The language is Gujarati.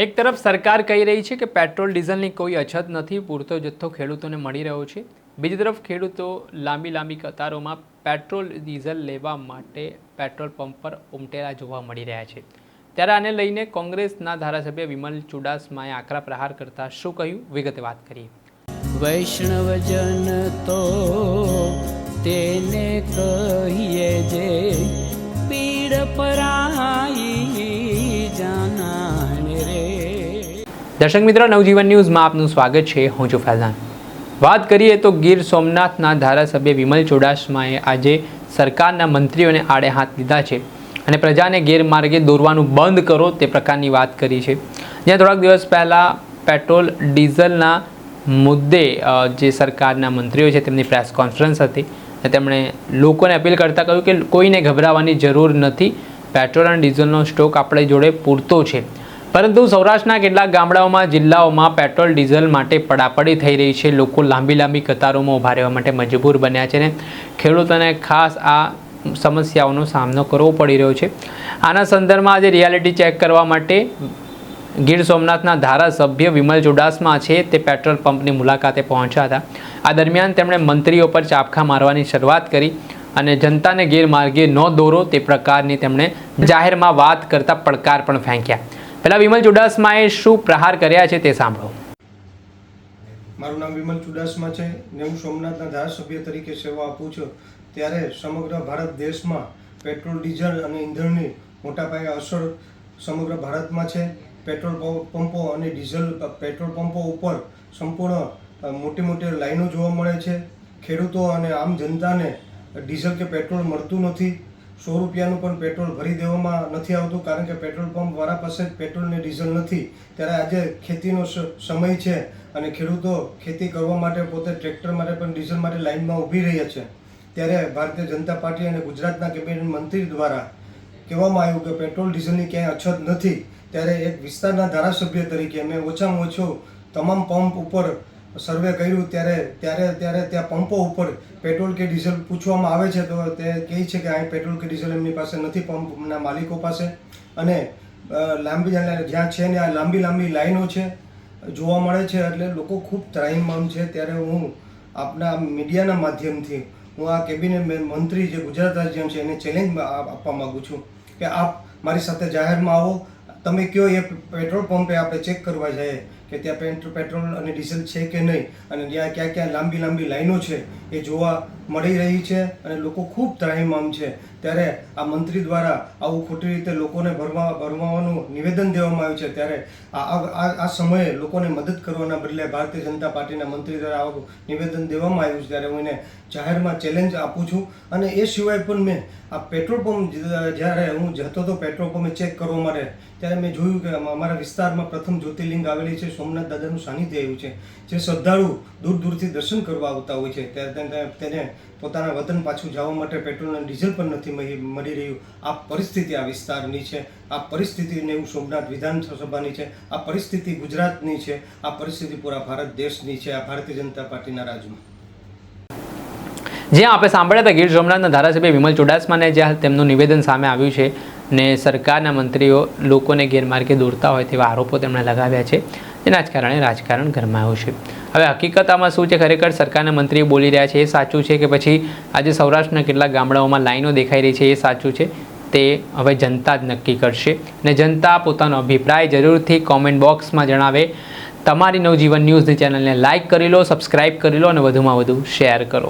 એક તરફ સરકાર કહી રહી છે કે પેટ્રોલ ડીઝલની કોઈ અછત નથી, પૂરતો જથ્થો ખેડૂતોને મળી રહ્યો છે। બીજી તરફ ખેડૂતો લાંબી કતારોમાં પેટ્રોલ ડીઝલ લેવા માટે પેટ્રોલ પંપ પર ઉમટેલા જોવા મળી રહ્યા છે। ત્યારે આને લઈને કોંગ્રેસના ધારાસભ્ય વિમલ ચુડાસમાએ આકરા પ્રહાર કરતા શું કહ્યું, વિગતે વાત કરીએ। વૈષ્ણવજન તો તેને કહીએ જે પીડ પરાઈ જાનાને રે। દર્શક મિત્રો, નવજીવન ન્યૂઝમાં આપનું સ્વાગત છે। હું છું ફૈઝાન। વાત કરીએ તો ગીર સોમનાથના ધારાસભ્ય વિમલ ચુડાસમાએ આજે સરકારના મંત્રીઓને આડે હાથ લીધા છે અને પ્રજાને ગેરમાર્ગે દોરવાનું બંધ કરો તે પ્રકારની વાત કરી છે। જ્યાં થોડાક દિવસ પહેલાં પેટ્રોલ ડીઝલના મુદ્દે જે સરકારના મંત્રીઓ છે તેમની પ્રેસ કોન્ફરન્સ હતી અને તેમણે લોકોને અપીલ કરતાં કહ્યું કે કોઈને ગભરાવાની જરૂર નથી, પેટ્રોલ અને ડીઝલનો સ્ટોક આપણી જોડે પૂરતો છે। પરંતુ સૌરાષ્ટ્રના કેટલાક ગામડાઓમાં જિલ્લાઓમાં પેટ્રોલ ડીઝલ માટે પડાપડી થઈ રહી છે। લોકો લાંબી કતારોમાં ઊભા રહેવા માટે મજબૂર બન્યા છે અને ખેડૂતોને ખાસ આ સમસ્યાઓનો સામનો કરવો પડી રહ્યો છે। આના સંદર્ભમાં આજે રિયાલિટી ચેક કરવા માટે ગીર સોમનાથના ધારાસભ્ય વિમલ ચુડાસમા છે તે પેટ્રોલ પંપની મુલાકાતે પહોંચ્યા હતા। આ દરમિયાન તેમણે મંત્રીઓ પર ચાબખા મારવાની શરૂઆત કરી અને જનતાને ગેરમાર્ગે ન દોરો તે પ્રકારની તેમણે જાહેરમાં વાત કરતા પડકાર પણ ફેંક્યા। પહેલા વિમલ ચુડાસમાએ શું પ્રહાર કર્યા છે તે સાંભળો। મારું નામ વિમલ ચુડાસમા છે ને હું સોમનાથના ધારાસભ્ય તરીકે સેવા આપું છું। ત્યારે સમગ્ર ભારત દેશમાં પેટ્રોલ ડીઝલ અને ઈંધણની મોટા પાયે અસર સમગ્ર ભારતમાં છે। પેટ્રોલ પંપો અને ડીઝલ પેટ્રોલ પંપો ઉપર સંપૂર્ણ મોટી લાઈનો જોવા મળે છે। ખેડૂતો અને આમ જનતાને ડીઝલ કે પેટ્રોલ મળતું નથી। 100 રૂપિયાનું પણ પેટ્રોલ ભરી દેવામાં નથી આવતું, કારણ કે પેટ્રોલ પંપ વાળા પાસે પેટ્રોલ ને ડીઝલ નથી। ત્યારે આજે ખેતીનો સમય છે અને ખેડૂતો ખેતી કરવા માટે પોતે ટ્રેક્ટર માટે પણ ડીઝલ માટે લાઈનમાં ઊભી રહ્યા છે। ત્યારે ભારતીય જનતા પાર્ટી અને ગુજરાતના કેબિનેટ મંત્રી દ્વારા કહેવામાં આવ્યું કે પેટ્રોલ ડીઝલની ક્યાંય અછત નથી। ત્યારે એક વિસ્તારના ધારાસભ્ય તરીકે મેં ઓછામાં ઓછું તમામ પંપ ઉપર સર્વે કર્યું। ત્યારે ત્યાં પંપો ઉપર પેટ્રોલ કે ડીઝલ પૂછવામાં આવે છે તો તે કહે છે કે અહીં પેટ્રોલ કે ડીઝલ એમની પાસે નથી, પંપના માલિકો પાસે। અને જ્યાં છે ને આ લાંબી લાઈનો છે જોવા મળે છે, એટલે લોકો ખૂબ ત્રાહિમામ છે। ત્યારે હું આપના મીડિયાના માધ્યમથી હું આ કેબિનેટ મંત્રી જે ગુજરાત રાજ્ય છે એને ચેલેન્જ આપવા માગું છું કે આપ મારી સાથે જાહેરમાં આવો, તમે કયો એ પેટ્રોલ પંપે આપણે ચેક કરવા જઈએ કે ત્યાં પેટ્રોલ અને ડીઝલ છે કે નહીં, અને જ્યાં ક્યાં લાંબી લાઈનો છે એ જોવા મળી રહી છે અને લોકો ખૂબ ત્રાહિમામ છે। ત્યારે આ મંત્રી દ્વારા આવું ખોટી રીતે લોકોને ભરમાવાનું નિવેદન દેવામાં આવ્યું છે। ત્યારે આ સમયે લોકોને મદદ કરવાના બદલે ભારતીય જનતા પાર્ટીના મંત્રી દ્વારા આવું નિવેદન દેવામાં આવ્યું છે। ત્યારે હું એને જાહેરમાં ચેલેન્જ આપું છું। અને એ સિવાય પણ મેં આ પેટ્રોલ પંપ જ્યારે હું જતો હતો પેટ્રોલ પંપે ચેક કરવા માટે, ત્યારે મેં જોયું કે અમારા વિસ્તારમાં પ્રથમ જ્યોતિર્લિંગ આવેલી છે, સોમનાથ દાદાનું સાનિધ્ય આવ્યું છે। જે શ્રદ્ધાળુ દૂરથી દર્શન કરવા આવતા હોય છે, ત્યારે તેને પોતાના વતન પાછું જવા માટે પેટ્રોલ અને ડીઝલ પણ નથી મળી રહ્યું। આ પરિસ્થિતિ આ વિસ્તારની છે, આ પરિસ્થિતિ નેવું સોમનાથ વિધાનસભાની છે, આ પરિસ્થિતિ ગુજરાતની છે, આ પરિસ્થિતિ પૂરા ભારત દેશની છે, આ ભારતીય જનતા પાર્ટીના રાજમાં। જ્યાં આપણે સાંભળ્યા હતા ગીર સોમનાથના ધારાસભ્ય વિમલ ચુડાસમાને જ્યાં તેમનું નિવેદન સામે આવ્યું છે ને સરકારના મંત્રીઓ લોકોને ગેરમાર્ગે દોરતા હોય તેવા આરોપો તેમણે લગાવ્યા છે, જેના જ કારણે રાજકારણ ગરમાયું છે। હવે હકીકત આમાં શું છે, ખરેખર સરકારના મંત્રીઓ બોલી રહ્યા છે એ સાચું છે કે પછી આજે સૌરાષ્ટ્રના કેટલાક ગામડાઓમાં લાઈનો દેખાઈ રહી છે એ સાચું છે, તે હવે જનતા જ નક્કી કરશે અને જનતા પોતાનો અભિપ્રાય જરૂરથી કોમેન્ટ બોક્સમાં જણાવે। તમારી નવજીવન ન્યૂઝની ચેનલને લાઇક કરી લો, સબસ્ક્રાઇબ કરી લો અને વધુમાં વધુ શેર કરો।